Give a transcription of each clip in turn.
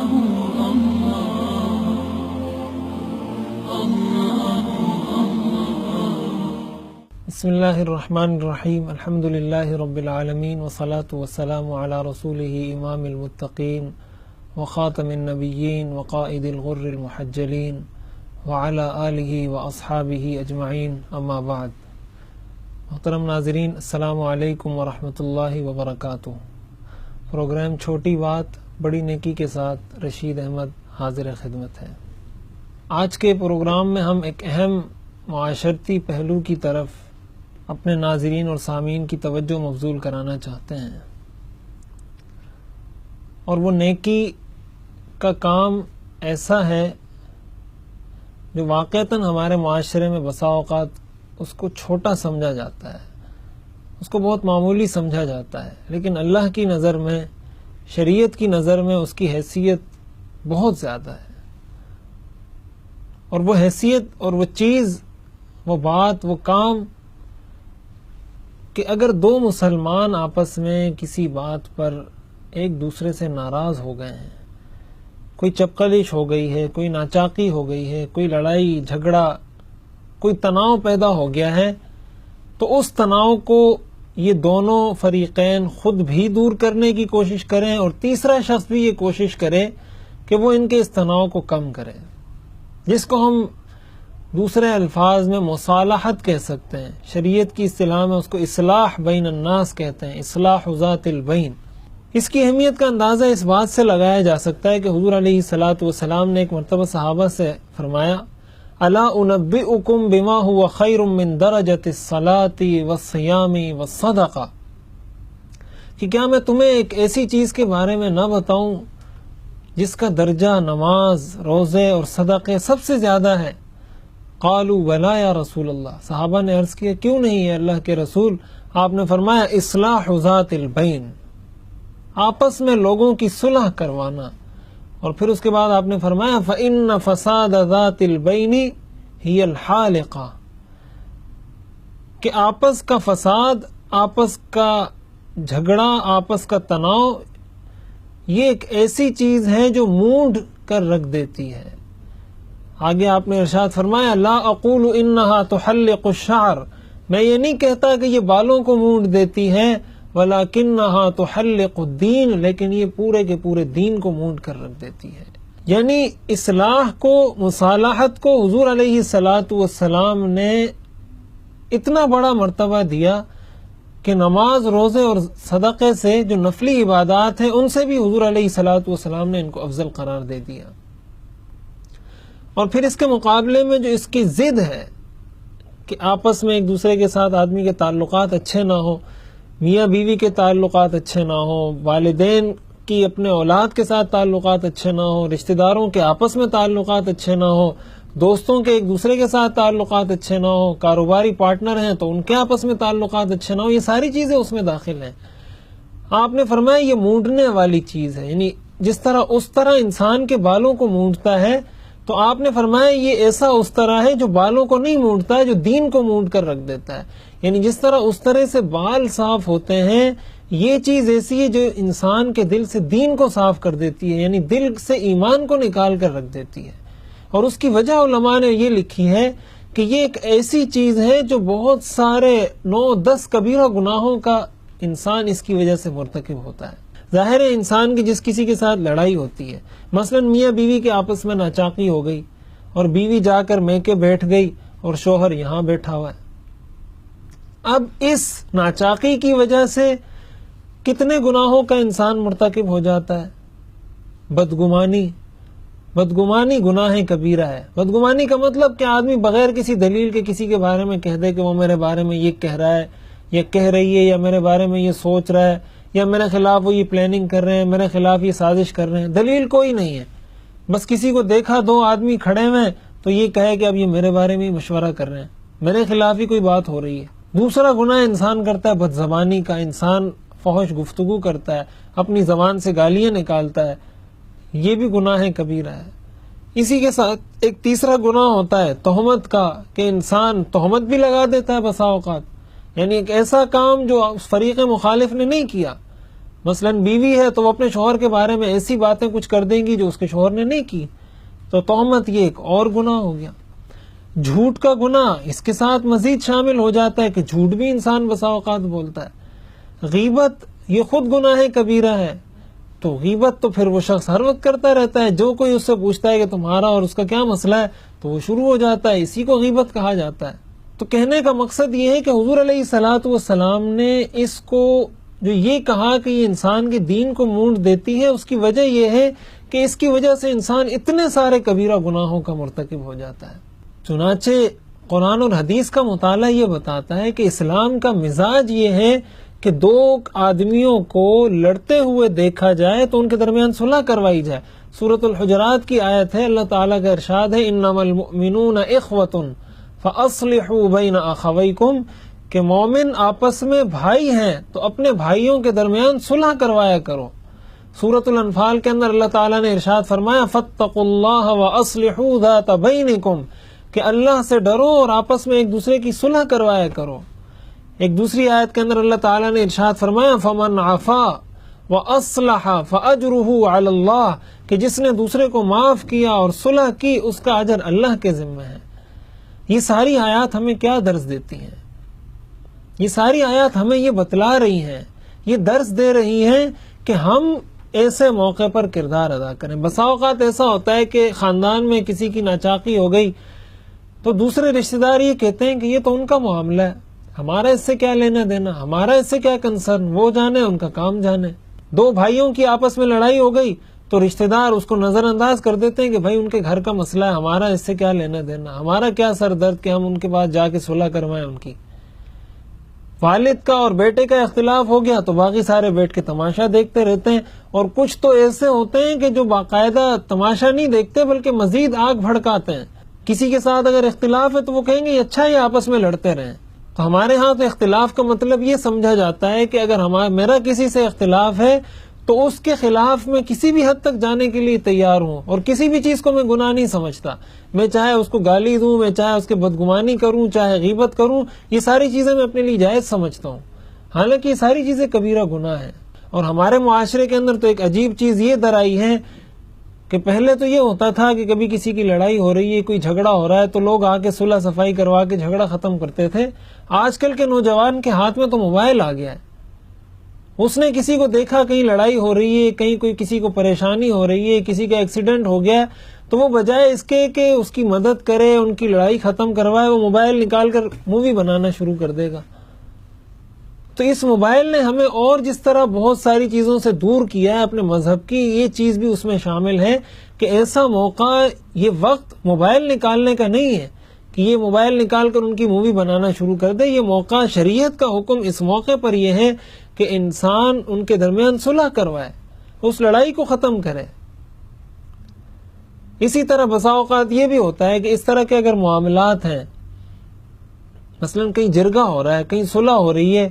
بسم اللہ الرحمن الرحیم الحمد للہ رب العالمین والصلاة والسلام علی رسولہ امام المتقین وخاتم النبیین وقائد الغر المحجلین وعلی آلہ واصحابہ اجمعین اما بعد۔ محترم ناظرین، السلام علیکم ورحمۃ اللہ وبرکاتہ۔ پروگرام چھوٹی بات بڑی نیکی کے ساتھ رشید احمد حاضر خدمت ہے۔ آج کے پروگرام میں ہم ایک اہم معاشرتی پہلو کی طرف اپنے ناظرین اور سامعین کی توجہ مبذول کرانا چاہتے ہیں، اور وہ نیکی کا کام ایسا ہے جو واقعتاً ہمارے معاشرے میں بسا اوقات اس کو چھوٹا سمجھا جاتا ہے، اس کو بہت معمولی سمجھا جاتا ہے، لیکن اللہ کی نظر میں، شریعت کی نظر میں اس کی حیثیت بہت زیادہ ہے۔ اور وہ حیثیت اور وہ چیز، وہ بات، وہ کام کہ اگر دو مسلمان آپس میں کسی بات پر ایک دوسرے سے ناراض ہو گئے ہیں، کوئی چپقلش ہو گئی ہے، کوئی ناچاقی ہو گئی ہے، کوئی لڑائی جھگڑا، کوئی تناؤ پیدا ہو گیا ہے، تو اس تناؤ کو یہ دونوں فریقین خود بھی دور کرنے کی کوشش کریں، اور تیسرا شخص بھی یہ کوشش کرے کہ وہ ان کے اس تناؤ کو کم کرے، جس کو ہم دوسرے الفاظ میں مصالحت کہہ سکتے ہیں۔ شریعت کی اصطلاح میں اس کو اصلاح بین الناس کہتے ہیں، اصلاح ذات البین۔ اس کی اہمیت کا اندازہ اس بات سے لگایا جا سکتا ہے کہ حضور علیہ الصلاۃ والسلام نے ایک مرتبہ صحابہ سے فرمایا، الا انبئکم بما هو خیر من درجۃ الصلاۃ والصیام والصدقہ، کہ کیا میں تمہیں ایک ایسی چیز کے بارے میں نہ بتاؤں جس کا درجہ نماز، روزے اور صدقے سب سے زیادہ ہے؟ قالوا بلا یا رسول اللہ، صحابہ نے عرض کیا کیوں نہیں ہے اللہ کے رسول؟ آپ نے فرمایا اصلاح ذات البین، آپس میں لوگوں کی صلح کروانا۔ اور پھر اس کے بعد آپ نے فرمایا فإن فساد ذات البین ہی الحالقہ، کہ آپس کا فساد، آپس کا جھگڑا، آپس کا تناؤ یہ ایک ایسی چیز ہے جو مونڈ کر رکھ دیتی ہے۔ آگے آپ نے ارشاد فرمایا لا اقول انہا تحلق الشعر، میں یہ نہیں کہتا کہ یہ بالوں کو مونڈ دیتی ہے، ولکنہا تحلق الدین، لیکن یہ پورے کے پورے دین کو مونڈ کر رکھ دیتی ہے۔ یعنی اصلاح کو، مصالحت کو حضور علیہ الصلاۃ والسلام نے اتنا بڑا مرتبہ دیا کہ نماز، روزے اور صدقے سے جو نفلی عبادات ہیں ان سے بھی حضور علیہ الصلاۃ والسلام نے ان کو افضل قرار دے دیا۔ اور پھر اس کے مقابلے میں جو اس کی ضد ہے کہ آپس میں ایک دوسرے کے ساتھ آدمی کے تعلقات اچھے نہ ہوں، میاں بیوی کے تعلقات اچھے نہ ہوں، والدین کی اپنے اولاد کے ساتھ تعلقات اچھے نہ ہوں، رشتہ داروں کے آپس میں تعلقات اچھے نہ ہوں، دوستوں کے ایک دوسرے کے ساتھ تعلقات اچھے نہ ہوں، کاروباری پارٹنر ہیں تو ان کے آپس میں تعلقات اچھے نہ ہوں، یہ ساری چیزیں اس میں داخل ہیں۔ آپ نے فرمایا یہ مونڈنے والی چیز ہے، یعنی جس طرح اس طرح انسان کے بالوں کو مونڈتا ہے، تو آپ نے فرمایا یہ ایسا اس طرح ہے جو بالوں کو نہیں مونڈتا ہے، جو دین کو مونڈ کر رکھ دیتا ہے۔ یعنی جس طرح اس طرح سے بال صاف ہوتے ہیں، یہ چیز ایسی ہے جو انسان کے دل سے دین کو صاف کر دیتی ہے، یعنی دل سے ایمان کو نکال کر رکھ دیتی ہے۔ اور اس کی وجہ علماء نے یہ لکھی ہے کہ یہ ایک ایسی چیز ہے جو بہت سارے 9-10 کبیرہ گناہوں کا انسان اس کی وجہ سے مرتکب ہوتا ہے۔ ظاہر ہے انسان کی جس کسی کے ساتھ لڑائی ہوتی ہے، مثلا میاں بیوی کے آپس میں ناچاقی ہو گئی، اور بیوی جا کر میکے بیٹھ گئی اور شوہر یہاں بیٹھا ہوا ہے، اب اس ناچاقی کی وجہ سے کتنے گناہوں کا انسان مرتکب ہو جاتا ہے۔ بدگمانی گناہ کبیرہ ہے۔ بدگمانی کا مطلب کہ آدمی بغیر کسی دلیل کے کسی کے بارے میں کہہ دے کہ وہ میرے بارے میں یہ کہہ رہا ہے یا کہہ رہی ہے، یا میرے بارے میں یہ سوچ رہا ہے، یا میرے خلاف وہ یہ پلاننگ کر رہے ہیں، میرے خلاف یہ سازش کر رہے ہیں، دلیل کوئی نہیں ہے، بس کسی کو دیکھا 2 آدمی کھڑے ہوئے تو یہ کہے کہ اب یہ میرے بارے میں مشورہ کر رہے ہیں، میرے خلاف ہی کوئی بات ہو رہی ہے۔ دوسرا گناہ انسان کرتا ہے بد زبانی کا، انسان فحش گفتگو کرتا ہے، اپنی زبان سے گالیاں نکالتا ہے، یہ بھی گناہ کبیرہ ہے۔ اسی کے ساتھ ایک تیسرا گناہ ہوتا ہے تہمت کا، کہ انسان تہمت بھی لگا دیتا ہے بسا اوقات، یعنی ایک ایسا کام جو فریق مخالف نے نہیں کیا، مثلاً بیوی ہے تو وہ اپنے شوہر کے بارے میں ایسی باتیں کچھ کر دیں گی جو اس کے شوہر نے نہیں کی، تو تہمت یہ ایک اور گناہ ہو گیا۔ جھوٹ کا گناہ اس کے ساتھ مزید شامل ہو جاتا ہے کہ جھوٹ بھی انسان بسا اوقات بولتا ہے۔ غیبت یہ خود گناہ کبیرہ ہے، تو غیبت تو پھر وہ شخص ہر وقت کرتا رہتا ہے، جو کوئی اس سے پوچھتا ہے کہ تمہارا اور اس کا کیا مسئلہ ہے تو وہ شروع ہو جاتا ہے، اسی کو غیبت کہا جاتا ہے۔ تو کہنے کا مقصد یہ ہے کہ حضور علیہ الصلوۃ والسلام نے اس کو جو یہ کہا کہ یہ انسان کے دین کو مونڈ دیتی ہے، اس کی وجہ یہ ہے کہ اس کی وجہ سے انسان اتنے سارے کبیرہ گناہوں کا مرتکب ہو جاتا ہے۔ چنانچہ قرآن اور حدیث کا مطالعہ یہ بتاتا ہے کہ اسلام کا مزاج یہ ہے کہ دو آدمیوں کو لڑتے ہوئے دیکھا جائے تو ان کے درمیان صلح کروائی جائے۔ سورۃ الحجرات کی آیت ہے، اللہ تعالیٰ کا ارشاد ہے انما المؤمنون اخوۃ فاصلحوا بین اخویکم، کہ مومن آپس میں بھائی ہیں تو اپنے بھائیوں کے درمیان صلح کروایا کرو۔ سورۃ الانفال کے اندر اللہ تعالیٰ نے ارشاد فرمایا فاتقوا اللہ واصلحوا ذات بینکم، کہ اللہ سے ڈرو اور آپس میں ایک دوسرے کی صلح کروایا کرو۔ ایک دوسری آیت کے اندر اللہ تعالیٰ نے ارشاد فرمایا فمن عفا واصلح فاجرہ علی اللہ، کہ جس نے دوسرے کو معاف کیا اور صلح کی اس کا اجر اللہ کے ذمہ ہے۔ یہ ساری آیات ہمیں کیا درس دیتی ہیں؟ یہ ساری آیات ہمیں یہ بتلا رہی ہیں، یہ درس دے رہی ہیں کہ ہم ایسے موقع پر کردار ادا کریں۔ بسا اوقات ایسا ہوتا ہے کہ خاندان میں کسی کی ناچاقی ہو گئی تو دوسرے رشتہ دار یہ کہتے ہیں کہ یہ تو ان کا معاملہ ہے، ہمارا اس سے کیا لینا دینا، ہمارا اس سے کیا کنسرن، وہ جانے ان کا کام جانے۔ دو بھائیوں کی آپس میں لڑائی ہو گئی تو رشتہ دار اس کو نظر انداز کر دیتے ہیں کہ بھائی ان کے گھر کا مسئلہ ہے، ہمارا اس سے کیا لینا دینا، ہمارا کیا سر درد کہ ہم ان کے پاس جا کے صلح کروائیں ان کی۔ والد کا اور بیٹے کا اختلاف ہو گیا تو باقی سارے بیٹھ کے تماشا دیکھتے رہتے ہیں، اور کچھ تو ایسے ہوتے ہیں کہ جو باقاعدہ تماشا نہیں دیکھتے بلکہ مزید آگ بھڑکاتے ہیں۔ کسی کے ساتھ اگر اختلاف ہے تو وہ کہیں گے یہ اچھا ہے آپس میں لڑتے رہیں۔ تو ہمارے ہاں تو اختلاف کا مطلب یہ سمجھا جاتا ہے کہ اگر میرا کسی سے اختلاف ہے تو اس کے خلاف میں کسی بھی حد تک جانے کے لیے تیار ہوں، اور کسی بھی چیز کو میں گناہ نہیں سمجھتا۔ میں چاہے اس کو گالی دوں، میں چاہے اس کے بدگمانی کروں، چاہے غیبت کروں، یہ ساری چیزیں میں اپنے لیے جائز سمجھتا ہوں، حالانکہ یہ ساری چیزیں کبیرہ گناہ ہیں۔ اور ہمارے معاشرے کے اندر تو ایک عجیب چیز یہ درائی ہے کہ پہلے تو یہ ہوتا تھا کہ کبھی کسی کی لڑائی ہو رہی ہے، کوئی جھگڑا ہو رہا ہے تو لوگ آ کے صلح صفائی کروا کے جھگڑا ختم کرتے تھے۔ آج کل کے نوجوان کے ہاتھ میں تو موبائل آ گیا ہے، اس نے کسی کو دیکھا کہیں لڑائی ہو رہی ہے، کہیں کوئی کسی کو پریشانی ہو رہی ہے، کسی کا ایکسیڈنٹ ہو گیا، تو وہ بجائے اس کے کہ اس کی مدد کرے، ان کی لڑائی ختم کروائے، وہ موبائل نکال کر مووی بنانا شروع کر دے گا۔ تو اس موبائل نے ہمیں اور جس طرح بہت ساری چیزوں سے دور کیا ہے اپنے مذہب کی، یہ چیز بھی اس میں شامل ہے کہ ایسا موقع، یہ وقت موبائل نکالنے کا نہیں ہے کہ یہ موبائل نکال کر ان کی مووی بنانا شروع کر دے۔ یہ موقع، شریعت کا حکم اس موقع پر یہ ہے کہ انسان ان کے درمیان صلح کروائے، اس لڑائی کو ختم کرے۔ اسی طرح بسا اوقات یہ بھی ہوتا ہے کہ اس طرح کے اگر معاملات ہیں، مثلا کہیں جرگہ ہو رہا ہے، کہیں صلح ہو رہی ہے،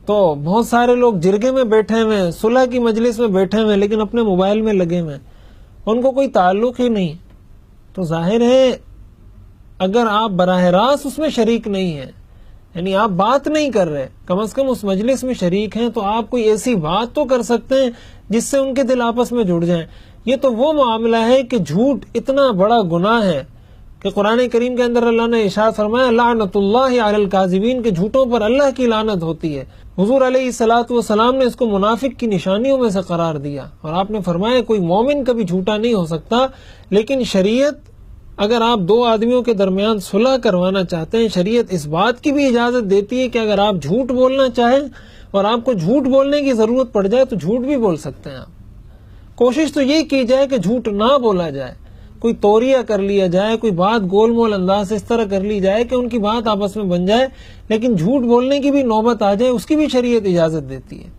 تو بہت سارے لوگ جرگے میں بیٹھے ہوئے ہیں، صلح کی مجلس میں بیٹھے ہوئے ہیں، لیکن اپنے موبائل میں لگے ہوئے ہیں، ان کو کوئی تعلق ہی نہیں۔ تو ظاہر ہے اگر آپ براہ راست اس میں شریک نہیں ہیں، یعنی آپ بات نہیں کر رہے، کم از کم اس مجلس میں شریک ہیں، تو آپ کوئی ایسی بات تو کر سکتے ہیں جس سے ان کے دل آپس میں جڑ جائیں۔ یہ تو وہ معاملہ ہے کہ جھوٹ اتنا بڑا گناہ ہے کہ قرآن کریم کے اندر اللہ نے ارشاد فرمایا لعنت اللہ علی الکاذبین، کہ جھوٹوں پر اللہ کی لعنت ہوتی ہے۔ حضور علیہ الصلوۃ والسلام نے اس کو منافق کی نشانیوں میں سے قرار دیا، اور آپ نے فرمایا کوئی مومن کبھی جھوٹا نہیں ہو سکتا۔ لیکن شریعت، اگر آپ دو آدمیوں کے درمیان صلح کروانا چاہتے ہیں، شریعت اس بات کی بھی اجازت دیتی ہے کہ اگر آپ جھوٹ بولنا چاہیں اور آپ کو جھوٹ بولنے کی ضرورت پڑ جائے تو جھوٹ بھی بول سکتے ہیں آپ۔ کوشش تو یہ کی جائے کہ جھوٹ نہ بولا جائے، کوئی توریہ کر لیا جائے، کوئی بات گول مول انداز سے اس طرح کر لی جائے کہ ان کی بات آپس میں بن جائے، لیکن جھوٹ بولنے کی بھی نوبت آ جائے، اس کی بھی شریعت اجازت دیتی ہے۔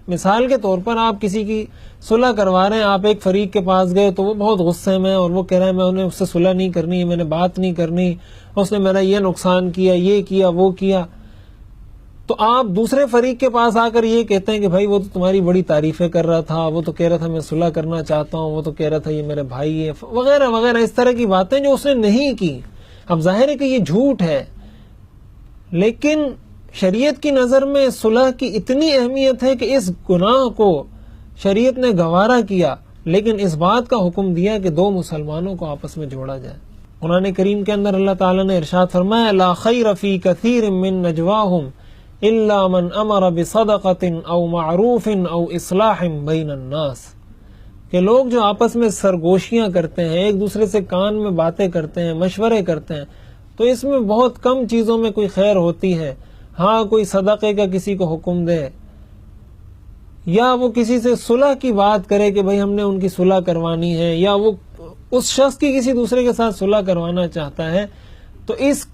مثال کے طور پر آپ کسی کی صلح کروا رہے ہیں، آپ ایک فریق کے پاس گئے تو وہ بہت غصے میں، اور وہ کہہ رہے ہیں میں انہیں اس سے صلح نہیں کرنی، میں نے بات نہیں کرنی، اس نے میرا یہ نقصان کیا، یہ کیا، وہ کیا۔ تو آپ دوسرے فریق کے پاس آ کر یہ کہتے ہیں کہ بھائی وہ تو تمہاری بڑی تعریفیں کر رہا تھا، وہ تو کہہ رہا تھا میں صلح کرنا چاہتا ہوں، وہ تو کہہ رہا تھا یہ میرے بھائی ہے، وغیرہ وغیرہ، اس طرح کی باتیں جو اس نے نہیں کی۔ اب ظاہر ہے کہ یہ جھوٹ ہے، لیکن شریعت کی نظر میں صلح کی اتنی اہمیت ہے کہ اس گناہ کو شریعت نے گوارا کیا، لیکن اس بات کا حکم دیا کہ دو مسلمانوں کو آپس میں جوڑا جائے۔ قرآن کریم کے اندر اللہ تعالیٰ نے ارشاد فرمایا لا خیر فی کثیر من نجواہم الا من امر بصدقۃ او معروف او اصلاح بین الناس، کہ لوگ جو آپس میں سرگوشیاں کرتے ہیں، ایک دوسرے سے کان میں باتیں کرتے ہیں، مشورے کرتے ہیں، تو اس میں بہت کم چیزوں میں کوئی خیر ہوتی ہے۔ ہاں کوئی صدقے کا کسی کو حکم دے، یا وہ کسی سے صلح کی بات کرے کہ بھئی ہم نے ان کی صلح کروانی ہے، یا وہ اس شخص کی کسی دوسرے کے ساتھ صلح کروانا چاہتا ہے، تو اس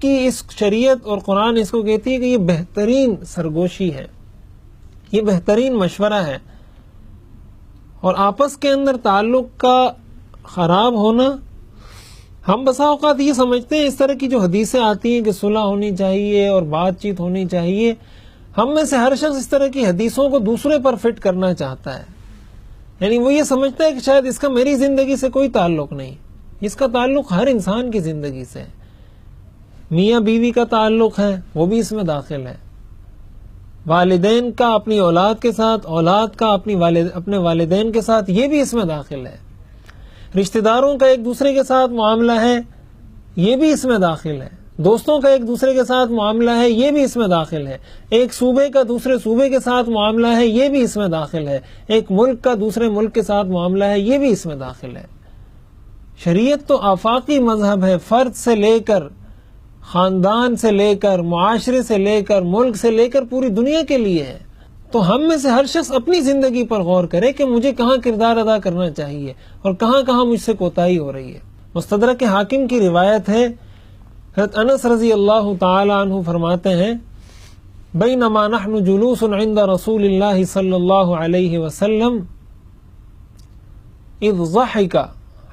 شریعت اور قرآن اس کو کہتی ہے کہ یہ بہترین سرگوشی ہے، یہ بہترین مشورہ ہے۔ اور آپس کے اندر تعلق کا خراب ہونا، ہم بسا اوقات یہ سمجھتے ہیں اس طرح کی جو حدیثیں آتی ہیں کہ صلح ہونی چاہیے اور بات چیت ہونی چاہیے، ہم میں سے ہر شخص اس طرح کی حدیثوں کو دوسرے پر فٹ کرنا چاہتا ہے، یعنی وہ یہ سمجھتا ہے کہ شاید اس کا میری زندگی سے کوئی تعلق نہیں، اس کا تعلق ہر انسان کی زندگی سے ہے۔ میاں بیوی کا تعلق ہے، وہ بھی اس میں داخل ہے، والدین کا اپنی اولاد کے ساتھ، اولاد کا اپنے والدین کے ساتھ، یہ بھی اس میں داخل ہے، رشتہ داروں کا ایک دوسرے کے ساتھ معاملہ ہے، یہ بھی اس میں داخل ہے، دوستوں کا ایک دوسرے کے ساتھ معاملہ ہے، یہ بھی اس میں داخل ہے، ایک صوبے کا دوسرے صوبے کے ساتھ معاملہ ہے، یہ بھی اس میں داخل ہے، ایک ملک کا دوسرے ملک کے ساتھ معاملہ ہے، یہ بھی اس میں داخل ہے۔ شریعت تو آفاقی مذہب ہے، فرد سے لے کر، خاندان سے لے کر، معاشرے سے لے کر، ملک سے لے کر پوری دنیا کے لیے ہے۔ تو ہم میں سے ہر شخص اپنی زندگی پر غور کرے کہ مجھے کہاں کردار ادا کرنا چاہیے اور کہاں کہاں مجھ سے کوتاہی ہو رہی ہے۔ مستدرک حاکم کی روایت ہے، حضرت انس رضی اللہ تعالی عنہ فرماتے ہیں بینما نحن جلوس عند رسول اللہ صلی اللہ علیہ وسلم اذ ضحک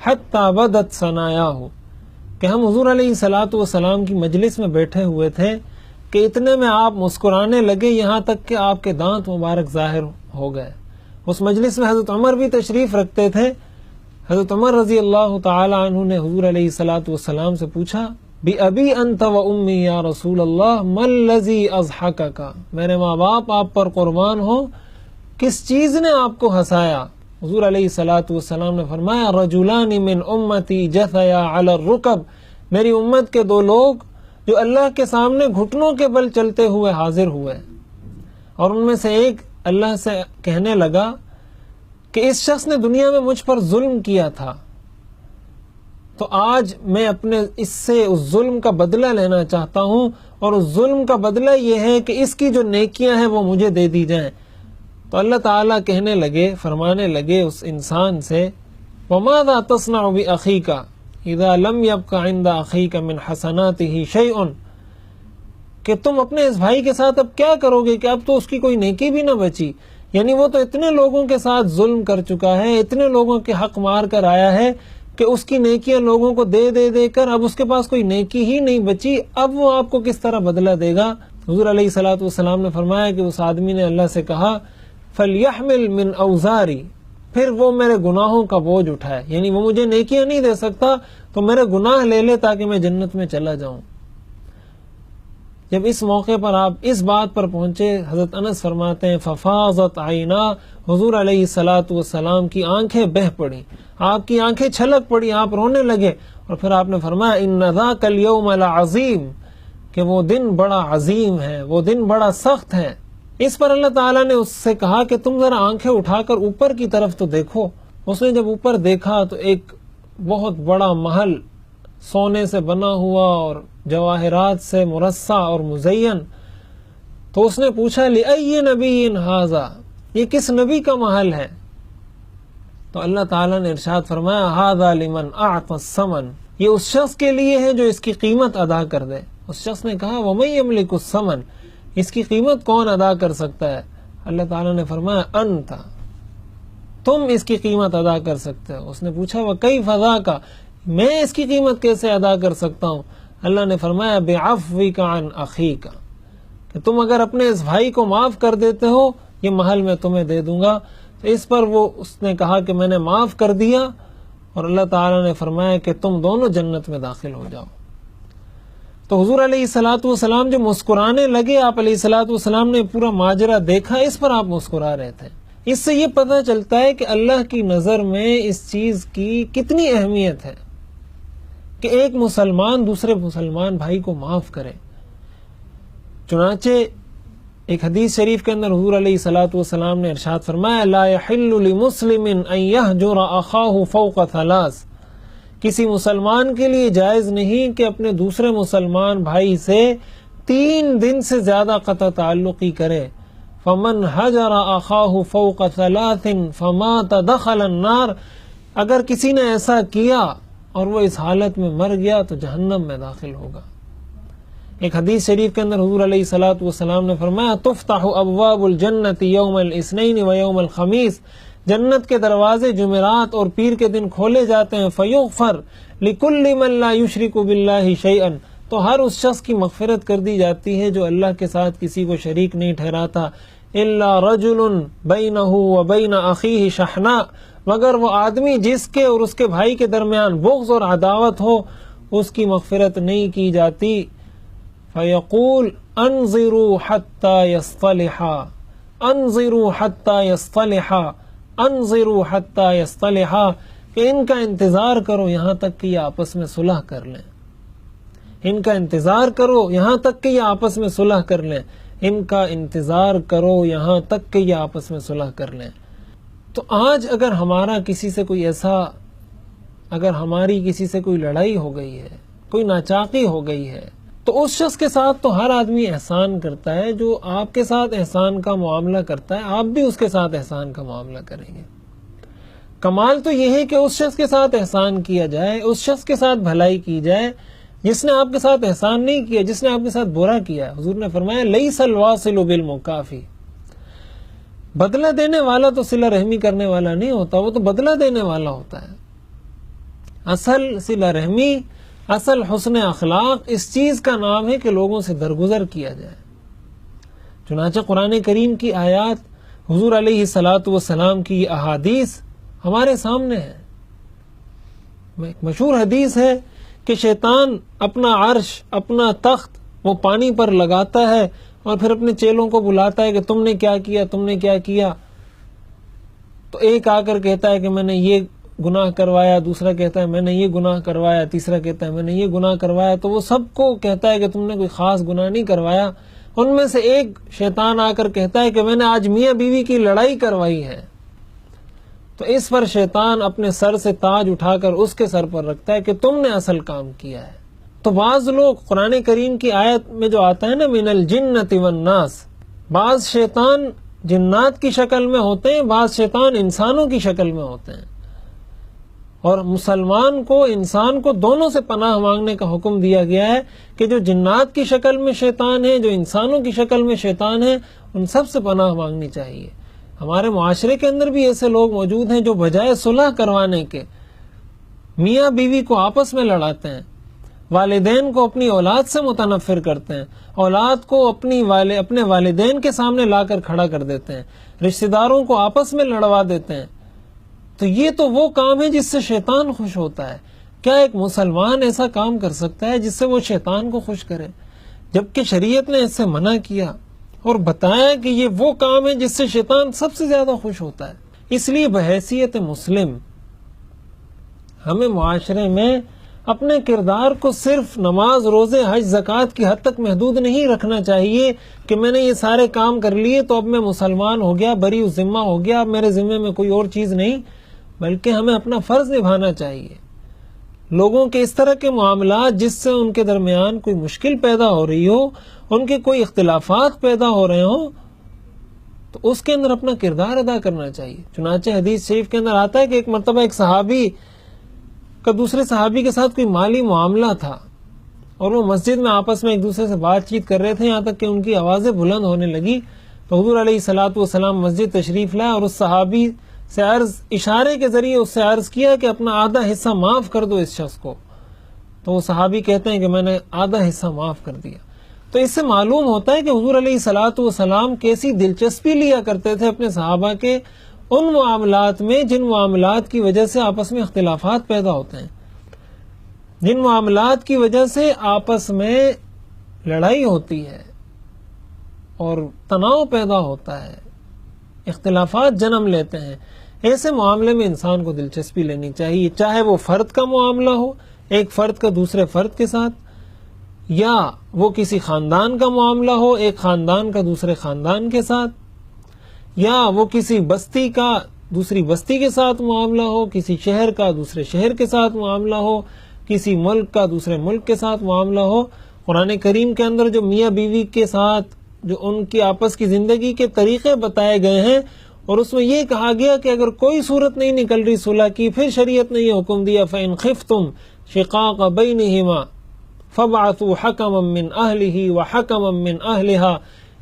حتی بدت ثنایاہ، کہ ہم حضور علیہ الصلوۃ والسلام کی مجلس میں بیٹھے ہوئے تھے کہ اتنے میں آپ مسکرانے لگے یہاں تک کہ آپ کے دانت مبارک ظاہر ہو گئے۔ اس مجلس میں حضرت عمر بھی تشریف رکھتے تھے۔ حضرت عمر رضی اللہ تعالی عنہ نے حضور علیہ الصلوۃ والسلام سے پوچھا بِأَبِي أَنْتَ وَأُمِّي يَا رسول اللہ مَا الَّذِي أَضْحَكَكَ، میرے ماں باپ آپ پر قربان ہو، کس چیز نے آپ کو ہنسایا؟ حضور علیہ الصلوۃ والسلام نے فرمایا رجلان من امتی جثیا علی الرکب، میری امت کے دو لوگ جو اللہ کے سامنے گھٹنوں کے بل چلتے ہوئے حاضر ہوئے، اور ان میں سے ایک اللہ سے کہنے لگا کہ اس شخص نے دنیا میں مجھ پر ظلم کیا تھا، تو آج میں اپنے اس سے اس ظلم کا بدلہ لینا چاہتا ہوں، اور اس ظلم کا بدلہ یہ ہے کہ اس کی جو نیکیاں ہیں وہ مجھے دے دی جائیں۔ تو اللہ تعالیٰ کہنے لگے، فرمانے لگے اس انسان سے وَمَاذَا تَصْنَعُ بِأَخِيكَ إِذَا لَمْ يَبْقَ عِنْدَ أَخِيكَ مِنْ حَسَنَاتِهِ شَيْءٌ، کہ تم اپنے اس بھائی کے ساتھ اب کیا کرو گے کہ اب تو اس کی کوئی نیکی بھی نہ بچی، یعنی وہ تو اتنے لوگوں کے ساتھ ظلم کر چکا ہے، اتنے لوگوں کے حق مار کر آیا ہے کہ اس کی نیکیاں لوگوں کو دے دے دے کر اب اس کے پاس کوئی نیکی ہی نہیں بچی، اب وہ آپ کو کس طرح بدلہ دے گا؟ حضور علیہ الصلوۃ والسلام نے فرمایا کہ اس آدمی نے اللہ سے کہا فَلْيَحْمِلْ مِنْ أَوْزَارِ، پھر وہ میرے گناہوں کا بوجھ اٹھائے، یعنی وہ مجھے نیکیاں نہیں دے سکتا تو میرے گناہ لے لے تاکہ میں جنت میں چلا جاؤں۔ جب اس موقع پر آپ اس بات پر پہنچے، حضرت انس فرماتے ہیں فَفَاضَتْ عَيْنَا، حضور علیہ الصلوۃ والسلام کی آنکھیں بہہ پڑیں، آپ کی آنکھیں چھلک پڑی، آپ رونے لگے، اور پھر آپ نے فرمایا اِنَّ ذَاكَ الْيَوْمَ لَعَظِيمٌ، کہ وہ دن بڑا عظیم ہے، وہ دن بڑا سخت ہے۔ اس پر اللہ تعالیٰ نے اس سے کہا کہ تم ذرا آنکھیں اٹھا کر اوپر کی طرف تو دیکھو۔ اس نے جب اوپر دیکھا تو ایک بہت بڑا محل سونے سے بنا ہوا اور جواہرات سے مرصع اور مزین، تو اس نے پوچھا لِأَيِّ نَبِيٍّ هَذَا، یہ کس نبی کا محل ہے؟ تو اللہ تعالیٰ نے ارشاد فرمایا هَذَا لِمَنْ أَعْطَى الثَّمَنَ، یہ اس شخص کے لیے ہے جو اس کی قیمت ادا کر دے۔ اس شخص نے کہا وَمَن يَمْلِكُ الثَّمَنَ، اس کی قیمت کون ادا کر سکتا ہے؟ اللہ تعالیٰ نے فرمایا انت، تم اس کی قیمت ادا کر سکتے ہو۔ اس نے پوچھا وَكَيْفَ ذَاكَ، میں اس کی قیمت کیسے ادا کر سکتا ہوں؟ اللہ نے فرمایا بِعَفْوِكَ عَنْ أَخِيكَ، کہ تم اگر اپنے اس بھائی کو معاف کر دیتے ہو یہ محل میں تمہیں دے دوں گا۔ تو اس پر اس نے کہا کہ میں نے معاف کر دیا، اور اللہ تعالیٰ نے فرمایا کہ تم دونوں جنت میں داخل ہو جاؤ۔ تو حضور علیہ الصلوۃ والسلام جو مسکرانے لگے، آپ علیہ الصلوۃ والسلام نے پورا ماجرا دیکھا، اس پر آپ مسکرا رہے تھے۔ اس سے یہ پتہ چلتا ہے کہ اللہ کی نظر میں اس چیز کی کتنی اہمیت ہے کہ ایک مسلمان دوسرے مسلمان بھائی کو معاف کرے۔ چنانچہ ایک حدیث شریف کے اندر حضور علیہ الصلوۃ والسلام نے ارشاد فرمایا، لا يحل لمسلم ان يهجر اخاه فوق ثلاث، کسی مسلمان کے لیے جائز نہیں کہ اپنے دوسرے مسلمان بھائی سے 3 دن سے زیادہ قطع تعلقی کرے۔ فمن حجر اخاه فوق ثلاث فمات دخل النار، اگر کسی نے ایسا کیا اور وہ اس حالت میں مر گیا تو جہنم میں داخل ہوگا۔ ایک حدیث شریف کے اندر حضور علیہ الصلوۃ والسلام نے فرمایا، تفتح ابواب الجنت یوم الاثنین و یوم الخمیس، جنت کے دروازے جمعرات اور پیر کے دن کھولے جاتے ہیں، فیغفر لکل من لا یشرک باللہ شیئا، تو ہر اس شخص کی مغفرت کر دی جاتی ہے جو اللہ کے ساتھ کسی کو شریک نہیں ٹھہراتا، الا رجل بینہ و بین اخیہ شحناء، مگر وہ آدمی جس کے اور اس کے بھائی کے درمیان بغض اور عداوت ہو، اس کی مغفرت نہیں کی جاتی۔ فیقول انظروا حتی یصطلحا، انظروا حتی یصطلحا، انظروا حتی یصطلحا، کہ ان کا انتظار کرو یہاں تک کہ یہ آپس میں صلح کر لیں، ان کا انتظار کرو یہاں تک کہ یہ آپس میں صلح کر لیں، ان کا انتظار کرو یہاں تک کہ یہ آپس میں صلح کر لیں۔ تو آج اگر ہمارا کسی سے کوئی ایسا، اگر ہماری کسی سے کوئی لڑائی ہو گئی ہے، کوئی ناچاقی ہو گئی ہے، تو اس شخص کے ساتھ تو ہر آدمی احسان کرتا ہے، جو آپ کے ساتھ احسان کا معاملہ کرتا ہے آپ بھی اس کے ساتھ احسان کا معاملہ کریں گے۔ کمال تو یہ ہے کہ اس شخص کے ساتھ احسان کیا جائے، اس شخص کے ساتھ بھلائی کی جائے جس نے آپ کے ساتھ احسان نہیں کیا، جس نے آپ کے ساتھ برا کیا۔ حضور نے فرمایا، لیس الواصل بالمکافی، بدلہ دینے والا تو صلہ رحمی کرنے والا نہیں ہوتا، وہ تو بدلہ دینے والا ہوتا ہے۔ اصل صلہ رحمی، اصل حسن اخلاق اس چیز کا نام ہے کہ لوگوں سے درگزر کیا جائے۔ چنانچہ قرآن کریم کی آیات، حضور علیہ الصلوۃ والسلام کی احادیث ہمارے سامنے ہے۔ ایک مشہور حدیث ہے کہ شیطان اپنا عرش، اپنا تخت وہ پانی پر لگاتا ہے اور پھر اپنے چیلوں کو بلاتا ہے کہ تم نے کیا کیا، تم نے کیا کیا۔ تو ایک آ کر کہتا ہے کہ میں نے یہ گناہ کروایا، دوسرا کہتا ہے میں نے یہ گناہ کروایا، تیسرا کہتا ہے میں نے یہ گناہ کروایا۔ تو وہ سب کو کہتا ہے کہ تم نے کوئی خاص گناہ نہیں کروایا۔ ان میں سے ایک شیطان آ کر کہتا ہے کہ میں نے آج میاں بیوی کی لڑائی کروائی ہے۔ تو اس پر شیطان اپنے سر سے تاج اٹھا کر اس کے سر پر رکھتا ہے کہ تم نے اصل کام کیا ہے۔ تو بعض لوگ، قرآن کریم کی آیت میں جو آتا ہے نا، من الجنۃ والناس، بعض شیطان جنات کی شکل میں ہوتے ہیں، بعض شیطان انسانوں کی شکل میں ہوتے ہیں، اور مسلمان کو، انسان کو دونوں سے پناہ مانگنے کا حکم دیا گیا ہے کہ جو جنات کی شکل میں شیطان ہے، جو انسانوں کی شکل میں شیطان ہے، ان سب سے پناہ مانگنی چاہیے۔ ہمارے معاشرے کے اندر بھی ایسے لوگ موجود ہیں جو بجائے صلح کروانے کے میاں بیوی کو آپس میں لڑاتے ہیں، والدین کو اپنی اولاد سے متنفر کرتے ہیں، اولاد کو اپنے والدین کے سامنے لا کر کھڑا کر دیتے ہیں، رشتہ داروں کو آپس میں لڑوا دیتے ہیں۔ تو یہ تو وہ کام ہے جس سے شیطان خوش ہوتا ہے۔ کیا ایک مسلمان ایسا کام کر سکتا ہے جس سے وہ شیطان کو خوش کرے؟ جبکہ شریعت نے اس سے منع کیا اور بتایا کہ یہ وہ کام ہے جس سے شیطان سب سے زیادہ خوش ہوتا ہے۔ اس لیے بحیثیت مسلم ہمیں معاشرے میں اپنے کردار کو صرف نماز، روزے، حج، زکوٰۃ کی حد تک محدود نہیں رکھنا چاہیے کہ میں نے یہ سارے کام کر لیے تو اب میں مسلمان ہو گیا، بری ذمہ ہو گیا، اب میرے ذمے میں کوئی اور چیز نہیں، بلکہ ہمیں اپنا فرض نبھانا چاہیے۔ لوگوں کے اس طرح کے معاملات جس سے ان کے درمیان کوئی مشکل پیدا ہو رہی ہو، ان کے کوئی اختلافات پیدا ہو رہے ہوں، تو اس کے اندر اپنا کردار ادا کرنا چاہیے۔ چنانچہ حدیث شریف کے اندر آتا ہے کہ ایک مرتبہ ایک صحابی کا دوسرے صحابی کے ساتھ کوئی مالی معاملہ تھا اور وہ مسجد میں آپس میں ایک دوسرے سے بات چیت کر رہے تھے، یہاں تک کہ ان کی آوازیں بلند ہونے لگی۔ تو حضور علیہ الصلوۃ والسلام مسجد تشریف لائے اور اس صحابی سے اشارے کے ذریعے اس سے عرض کیا کہ اپنا آدھا حصہ معاف کر دو اس شخص کو۔ تو وہ صحابی کہتے ہیں کہ میں نے آدھا حصہ معاف کر دیا۔ تو اس سے معلوم ہوتا ہے کہ حضور علیہ الصلوۃ والسلام کیسی دلچسپی لیا کرتے تھے اپنے صحابہ کے ان معاملات میں جن معاملات کی وجہ سے آپس میں اختلافات پیدا ہوتے ہیں۔ جن معاملات کی وجہ سے آپس میں لڑائی ہوتی ہے اور تناؤ پیدا ہوتا ہے، اختلافات جنم لیتے ہیں، ایسے معاملے میں انسان کو دلچسپی لینی چاہیے، چاہے وہ فرد کا معاملہ ہو، ایک فرد کا دوسرے فرد کے ساتھ، یا وہ کسی خاندان کا معاملہ ہو، ایک خاندان کا دوسرے خاندان کے ساتھ، یا وہ کسی بستی کا دوسری بستی کے ساتھ معاملہ ہو، کسی شہر کا دوسرے شہر کے ساتھ معاملہ ہو، کسی ملک کا دوسرے ملک کے ساتھ معاملہ ہو۔ قرآن کریم کے اندر جو میاں بیوی کے ساتھ جو ان کی آپس کی زندگی کے طریقے بتائے گئے ہیں، اور اس میں یہ کہا گیا کہ اگر کوئی صورت نہیں نکل رہی صلح کی، پھر شریعت نے یہ حکم دیا فَإِنْ خِفْتُمْ شِقَاقَ بَيْنِهِمَا فَابْعَثُوا حَكَمًا مِّنْ أَهْلِهِ وَحَكَمًا مِّنْ أَهْلِهَا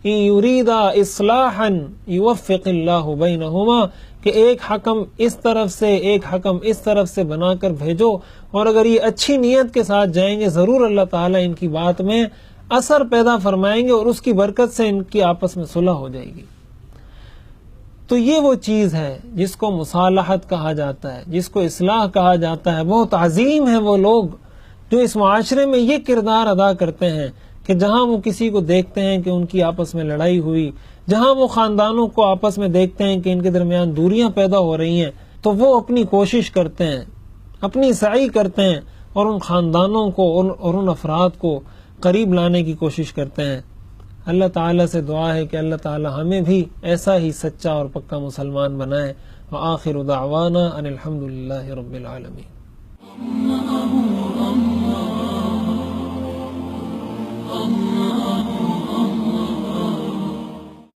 إِن يُرِيدَا إِصْلَاحًا يُوَفِّقِ اللَّهُ بَيْنَهُمَا، کہ ایک حکم اس طرف سے ایک حکم اس طرف سے بنا کر بھیجو، اور اگر یہ اچھی نیت کے ساتھ جائیں گے ضرور اللہ تعالیٰ ان کی بات میں اثر پیدا فرمائیں گے، اور اس کی برکت سے ان کی آپس میں صلح ہو جائے گی۔ تو یہ وہ چیز ہے جس کو مصالحت کہا جاتا ہے، جس کو اصلاح کہا جاتا ہے۔ بہت عظیم ہیں وہ لوگ جو اس معاشرے میں یہ کردار ادا کرتے ہیں کہ جہاں وہ کسی کو دیکھتے ہیں کہ ان کی آپس میں لڑائی ہوئی، جہاں وہ خاندانوں کو آپس میں دیکھتے ہیں کہ ان کے درمیان دوریاں پیدا ہو رہی ہیں، تو وہ اپنی کوشش کرتے ہیں، اپنی سعی کرتے ہیں، اور ان خاندانوں کو اور ان افراد کو قریب لانے کی کوشش کرتے ہیں۔ اللہ تعالیٰ سے دعا ہے کہ اللہ تعالیٰ ہمیں بھی ایسا ہی سچا اور پکا مسلمان بنائے۔ وآخر دعوانا ان الحمدللہ رب العالمین۔